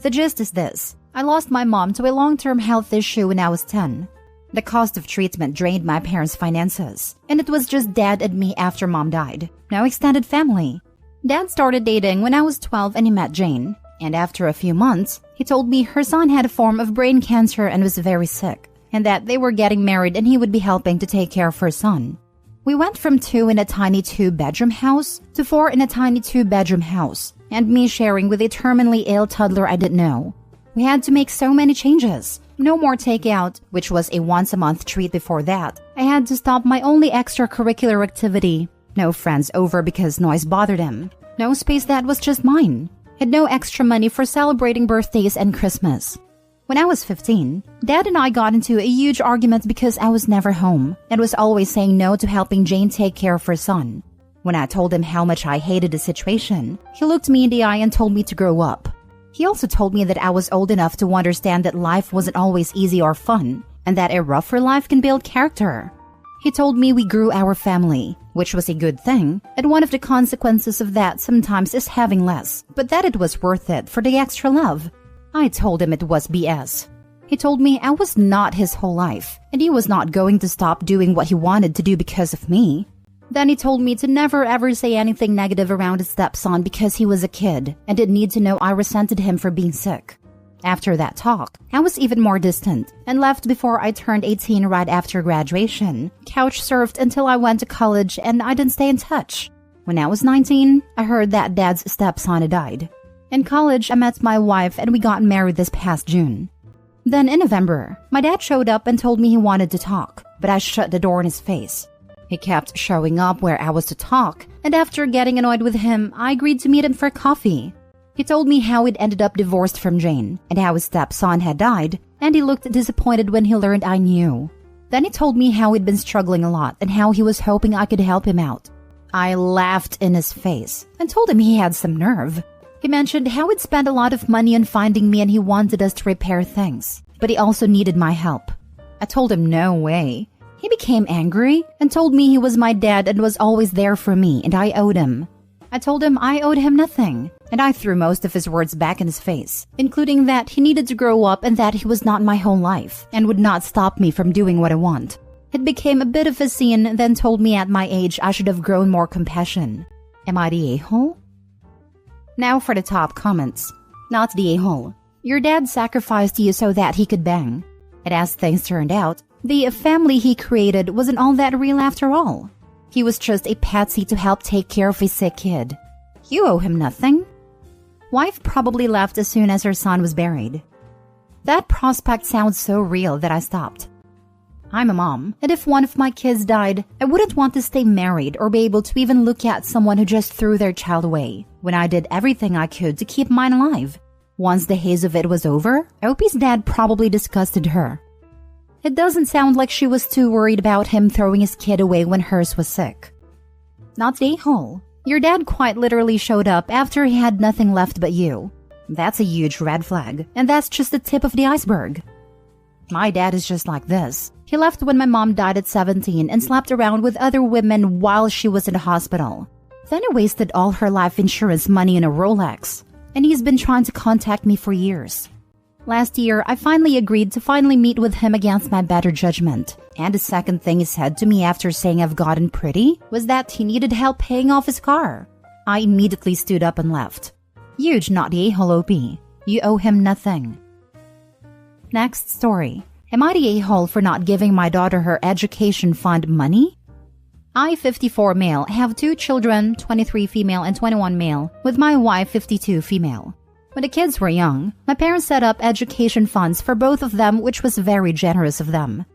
The gist is this. I lost my mom to a long-term health issue when I was 10. The cost of treatment drained my parents' finances, and it was just Dad and me after Mom died. No extended family. Dad started dating when I was 12 and he met Jane. And after a few months, he told me her son had a form of brain cancer and was very sick, and that they were getting married and he would be helping to take care of her son. We went from 2 in a tiny 2-bedroom house to 4 in a tiny 2-bedroom house, and me sharing with a terminally ill toddler I didn't know. We had to make so many changes. No more takeout, which was a once-a-month treat before that. I had to stop my only extracurricular activity. No friends over because noise bothered him. No space that was just mine. Had no extra money for celebrating birthdays and Christmas. When I was 15, Dad and I got into a huge argument because I was never home and was always saying no to helping Jane take care of her son. When I told him how much I hated the situation, he looked me in the eye and told me to grow up. He also told me that I was old enough to understand that life wasn't always easy or fun, and that a rougher life can build character. He told me we grew our family, which was a good thing, and one of the consequences of that sometimes is having less, but that it was worth it for the extra love. I told him it was BS. He told me I was not his whole life, and he was not going to stop doing what he wanted to do because of me. Then he told me to never ever say anything negative around his stepson because he was a kid and didn't need to know I resented him for being sick. After that talk, I was even more distant and left before I turned 18 right after graduation, couch surfed until I went to college, and I didn't stay in touch. When I was 19, I heard that Dad's stepson had died. In college, I met my wife and we got married this past June. Then in November, my dad showed up and told me he wanted to talk, but I shut the door in his face. He kept showing up where I was to talk, and after getting annoyed with him, I agreed to meet him for coffee. He told me how he'd ended up divorced from Jane, and how his stepson had died, and he looked disappointed when he learned I knew. Then he told me how he'd been struggling a lot and how he was hoping I could help him out. I laughed in his face and told him he had some nerve. He mentioned how he'd spent a lot of money on finding me and he wanted us to repair things, but he also needed my help. I told him no way. He became angry and told me he was my dad and was always there for me and I owed him. I told him I owed him nothing, and I threw most of his words back in his face, including that he needed to grow up and that he was not my whole life and would not stop me from doing what I want. It became a bit of a scene, then told me at my age I should have grown more compassion. Am I the a-hole? Now for the top comments. Not the a-hole. Your dad sacrificed you so that he could bang. And as things turned out, the family he created wasn't all that real after all. He was just a patsy to help take care of a sick kid. You owe him nothing. Wife probably left as soon as her son was buried. That prospect sounds so real that I stopped. I'm a mom, and if one of my kids died, I wouldn't want to stay married or be able to even look at someone who just threw their child away, when I did everything I could to keep mine alive. Once the haze of it was over, Opie's dad probably disgusted her. It doesn't sound like she was too worried about him throwing his kid away when hers was sick. Not the a-hole. Your dad quite literally showed up after he had nothing left but you. That's a huge red flag, and that's just the tip of the iceberg. My dad is just like this. He left when my mom died at 17 and slept around with other women while she was in the hospital. Then he wasted all her life insurance money in a Rolex, and he's been trying to contact me for years. Last year, I finally agreed to meet with him against my better judgment. And the second thing he said to me after saying I've gotten pretty was that he needed help paying off his car. I immediately stood up and left. Huge not the a-hole, OP. You owe him nothing. Next story. Am I the a-hole for not giving my daughter her education fund money? I, 54 male, have 2 children, 23 female and 21 male, with my wife, 52 female. When the kids were young, my parents set up education funds for both of them, which was very generous of them.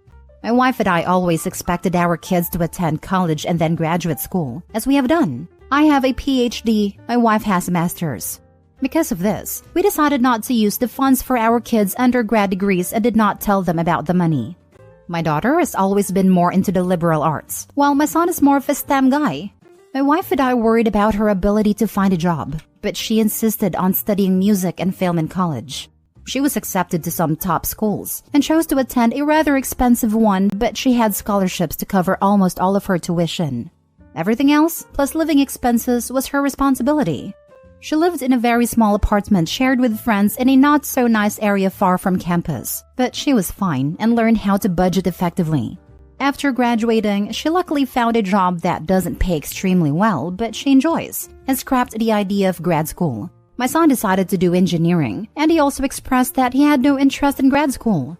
My wife and I always expected our kids to attend college and then graduate school, as we have done. I have a PhD, my wife has a master's. Because of this, we decided not to use the funds for our kids' undergrad degrees and did not tell them about the money. My daughter has always been more into the liberal arts, while my son is more of a STEM guy. My wife and I worried about her ability to find a job, but she insisted on studying music and film in college. She was accepted to some top schools and chose to attend a rather expensive one, but she had scholarships to cover almost all of her tuition. Everything else, plus living expenses, was her responsibility. She lived in a very small apartment shared with friends in a not-so-nice area far from campus, but she was fine and learned how to budget effectively. After graduating, she luckily found a job that doesn't pay extremely well, but she enjoys, and scrapped the idea of grad school. My son decided to do engineering, and he also expressed that he had no interest in grad school.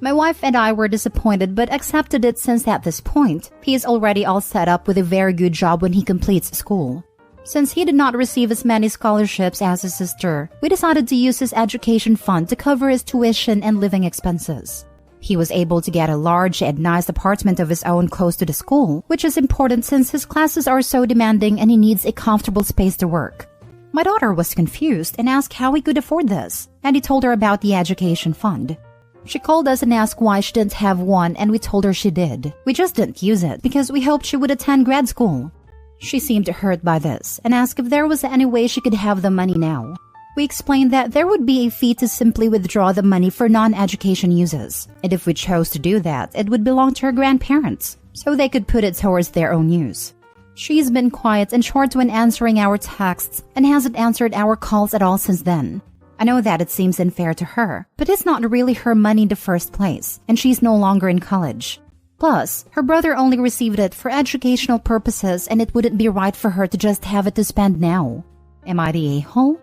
My wife and I were disappointed but accepted it since at this point, he is already all set up with a very good job when he completes school. Since he did not receive as many scholarships as his sister, we decided to use his education fund to cover his tuition and living expenses. He was able to get a large and nice apartment of his own close to the school, which is important since his classes are so demanding and he needs a comfortable space to work. My daughter was confused and asked how he could afford this, and he told her about the education fund. She called us and asked why she didn't have one, and we told her she did. We just didn't use it because we hoped she would attend grad school. She seemed hurt by this and asked if there was any way she could have the money now. We explained that there would be a fee to simply withdraw the money for non-education uses, and if we chose to do that, it would belong to her grandparents, so they could put it towards their own use. She's been quiet and short when answering our texts and hasn't answered our calls at all since then. I know that it seems unfair to her, but it's not really her money in the first place, and she's no longer in college. Plus, her brother only received it for educational purposes and it wouldn't be right for her to just have it to spend now. Am I the a-hole?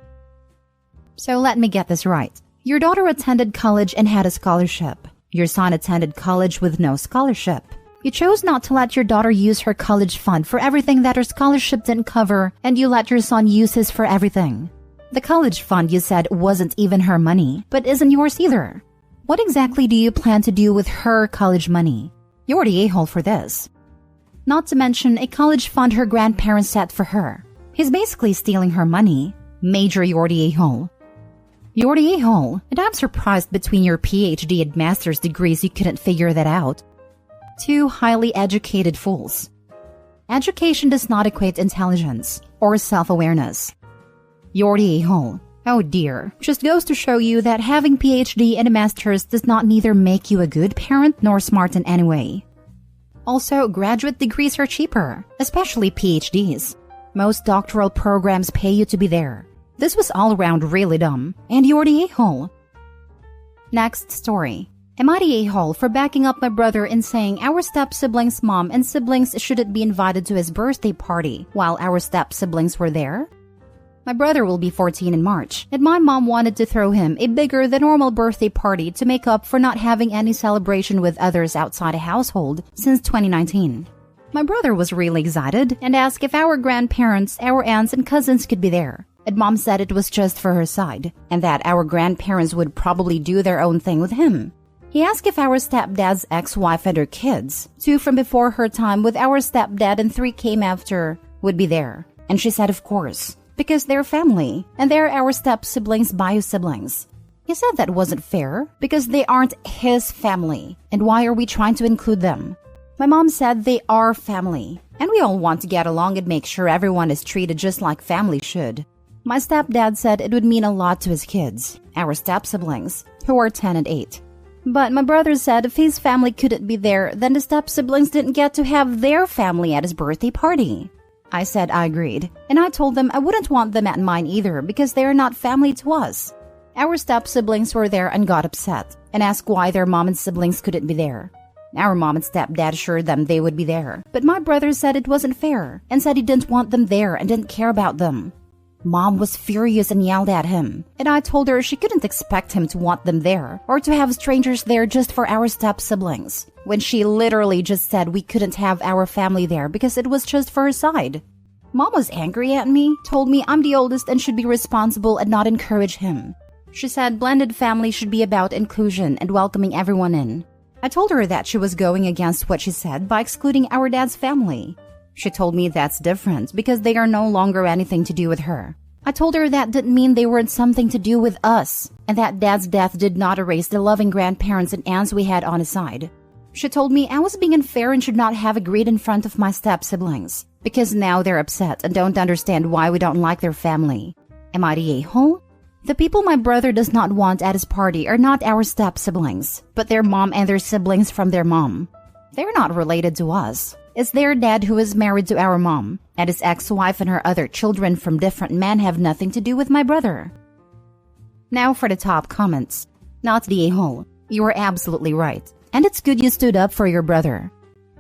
So let me get this right. Your daughter attended college and had a scholarship. Your son attended college with no scholarship. You chose not to let your daughter use her college fund for everything that her scholarship didn't cover, and you let your son use his for everything. The college fund, you said, wasn't even her money, but isn't yours either. What exactly do you plan to do with her college money? You're the a-hole for this. Not to mention a college fund her grandparents set for her. He's basically stealing her money. Major, you're the a-hole. You're the a-hole, and I'm surprised between your PhD and master's degrees you couldn't figure that out. Two highly educated fools. Education does not equate intelligence or self-awareness. You're the a-hole. Oh dear, just goes to show you that having PhD and a master's does not neither make you a good parent nor smart in any way. Also, graduate degrees are cheaper, especially PhDs. Most doctoral programs pay you to be there. This was all around really dumb, and you're the a-hole. Next story. Am I the a-hole for backing up my brother in saying our step-siblings' mom and siblings shouldn't be invited to his birthday party while our step-siblings were there? My brother will be 14 in March, and my mom wanted to throw him a bigger than normal birthday party to make up for not having any celebration with others outside the household since 2019. My brother was really excited and asked if our grandparents, our aunts, and cousins could be there. And mom said it was just for her side, and that our grandparents would probably do their own thing with him. He asked if our stepdad's ex-wife and her kids, 2 from before her time with our stepdad and 3 came after, would be there. And she said of course, because they're family, and they're our step-siblings' bio-siblings. He said that wasn't fair, because they aren't his family, and why are we trying to include them? My mom said they are family, and we all want to get along and make sure everyone is treated just like family should. My stepdad said it would mean a lot to his kids, our step-siblings, who are 10 and 8. But my brother said if his family couldn't be there, then the step-siblings didn't get to have their family at his birthday party. I said I agreed, and I told them I wouldn't want them at mine either because they are not family to us. Our step-siblings were there and got upset, and asked why their mom and siblings couldn't be there. Our mom and stepdad assured them they would be there, but my brother said it wasn't fair, and said he didn't want them there and didn't care about them. Mom was furious and yelled at him, and I told her she couldn't expect him to want them there, or to have strangers there just for our step-siblings, when she literally just said we couldn't have our family there because it was just for her side. Mom was angry at me, told me I'm the oldest and should be responsible and not encourage him. She said blended family should be about inclusion and welcoming everyone in. I told her that she was going against what she said by excluding our dad's family. She told me that's different because they are no longer anything to do with her. I told her that didn't mean they weren't something to do with us, and that dad's death did not erase the loving grandparents and aunts we had on his side. She told me I was being unfair and should not have agreed in front of my step-siblings, because now they're upset and don't understand why we don't like their family. Am I the a-hole? The people my brother does not want at his party are not our step-siblings, but their mom and their siblings from their mom. They're not related to us. is their dad who is married to our mom, and his ex-wife and her other children from different men have nothing to do with my brother. Now for the top comments. Not the a-hole. You were absolutely right. And it's good you stood up for your brother.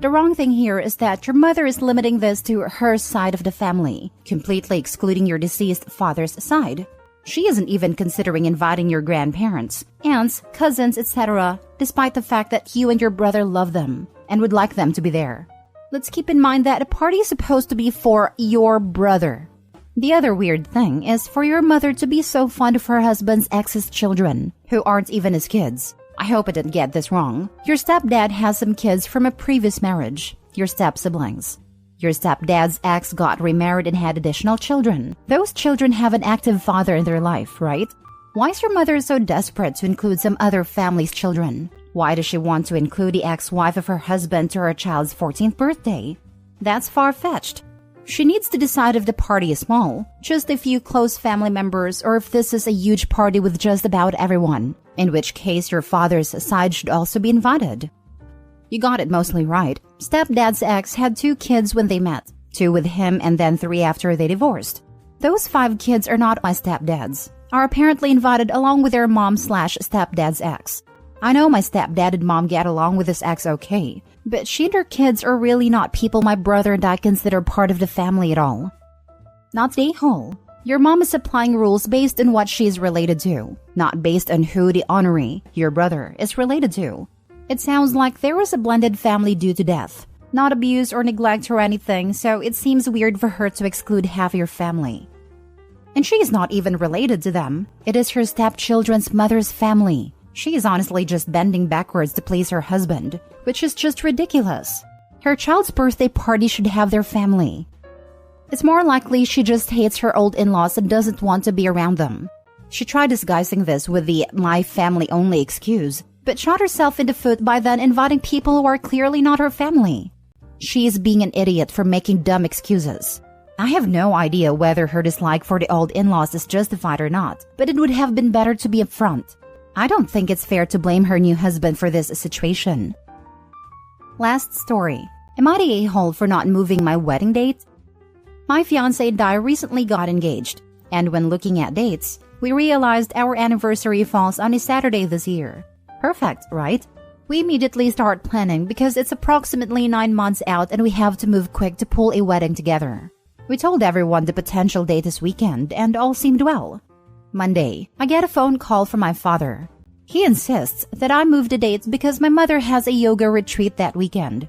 The wrong thing here is that your mother is limiting this to her side of the family, completely excluding your deceased father's side. She isn't even considering inviting your grandparents, aunts, cousins, etc., despite the fact that you and your brother love them and would like them to be there. Let's keep in mind that a party is supposed to be for your brother. The other weird thing is for your mother to be so fond of her husband's ex's children, who aren't even his kids. I hope I didn't get this wrong. Your stepdad has some kids from a previous marriage, your step-siblings. Your stepdad's ex got remarried and had additional children. Those children have an active father in their life, right? Why is your mother so desperate to include some other family's children? Why does she want to include the ex-wife of her husband to her child's 14th birthday? That's far-fetched. She needs to decide if the party is small, just a few close family members, or if this is a huge party with just about everyone, in which case your father's side should also be invited. You got it mostly right. Stepdad's ex had 2 kids when they met, 2 with him and then 3 after they divorced. Those 5 kids are not my stepdads, are apparently invited along with their mom/stepdad's ex. I know my stepdad and mom get along with his ex okay, but she and her kids are really not people my brother and I consider part of the family at all. Not the a-hole. Your mom is applying rules based on what she's related to, not based on who the honoree, your brother, is related to. It sounds like there was a blended family due to death, not abuse or neglect or anything, so it seems weird for her to exclude half your family. And she is not even related to them. It is her stepchildren's mother's family. She is honestly just bending backwards to please her husband, which is just ridiculous. Her child's birthday party should have their family. It's more likely she just hates her old in-laws and doesn't want to be around them. She tried disguising this with the "my family only" excuse, but shot herself in the foot by then inviting people who are clearly not her family. She is being an idiot for making dumb excuses. I have no idea whether her dislike for the old in-laws is justified or not, but it would have been better to be upfront. I don't think it's fair to blame her new husband for this situation. Last story. Am I the a-hole for not moving my wedding date? My fiancé and I recently got engaged, and when looking at dates, we realized our anniversary falls on a Saturday this year. Perfect, right? We immediately start planning because it's approximately 9 months out and we have to move quick to pull a wedding together. We told everyone the potential date this weekend and all seemed well. Monday, I get a phone call from my father. He insists that I move the dates because my mother has a yoga retreat that weekend.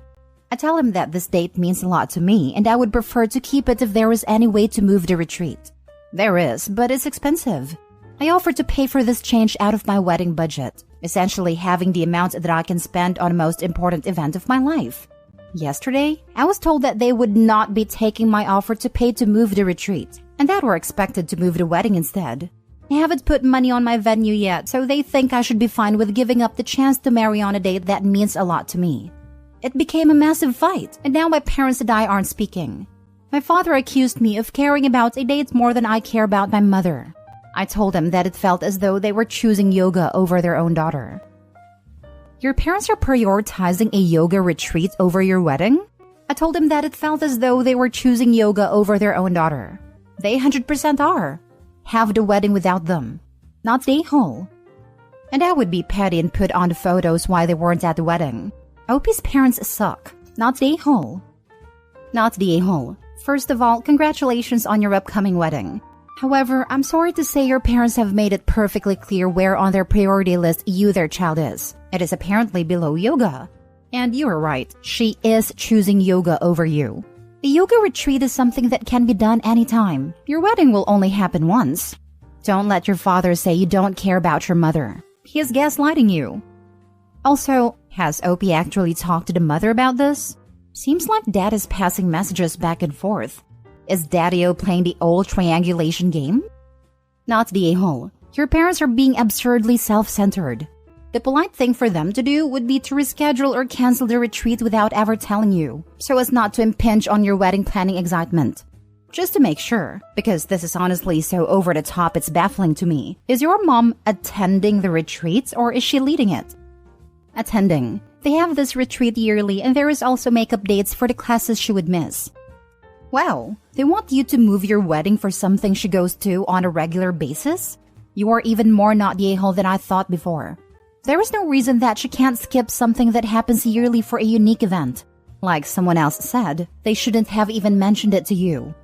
I tell him that this date means a lot to me and I would prefer to keep it if there was any way to move the retreat. There is, but it's expensive. I offer to pay for this change out of my wedding budget, essentially having the amount that I can spend on the most important event of my life. Yesterday, I was told that they would not be taking my offer to pay to move the retreat, and that we're expected to move the wedding instead. I haven't put money on my venue yet, so they think I should be fine with giving up the chance to marry on a date that means a lot to me. It became a massive fight, and now my parents and I aren't speaking. My father accused me of caring about a date more than I care about my mother. I told him that it felt as though they were choosing yoga over their own daughter. Your parents are prioritizing a yoga retreat over your wedding? I told him that it felt as though they were choosing yoga over their own daughter. They 100% are. Have the wedding without them. Not the a-hole. And I would be petty and put on the photos why they weren't at the wedding. Opie's parents suck. Not the a-hole. Not the a-hole. First of all, congratulations on your upcoming wedding. However, I'm sorry to say your parents have made it perfectly clear where on their priority list their child is. It is apparently below yoga. And you are right, she is choosing yoga over you. A yoga retreat is something that can be done anytime. Your wedding will only happen once. Don't let your father say you don't care about your mother. He is gaslighting you. Also, has Opie actually talked to the mother about this? Seems like Dad is passing messages back and forth. Is Daddy-O playing the old triangulation game? Not the a-hole. Your parents are being absurdly self-centered. The polite thing for them to do would be to reschedule or cancel the retreat without ever telling you, so as not to impinge on your wedding planning excitement. Just to make sure, because this is honestly so over the top it's baffling to me, is your mom attending the retreat or is she leading it? Attending. They have this retreat yearly, and there is also makeup dates for the classes she would miss. Wow, they want you to move your wedding for something she goes to on a regular basis? You are even more not the a-hole than I thought before. There is no reason that she can't skip something that happens yearly for a unique event. Like someone else said, they shouldn't have even mentioned it to you.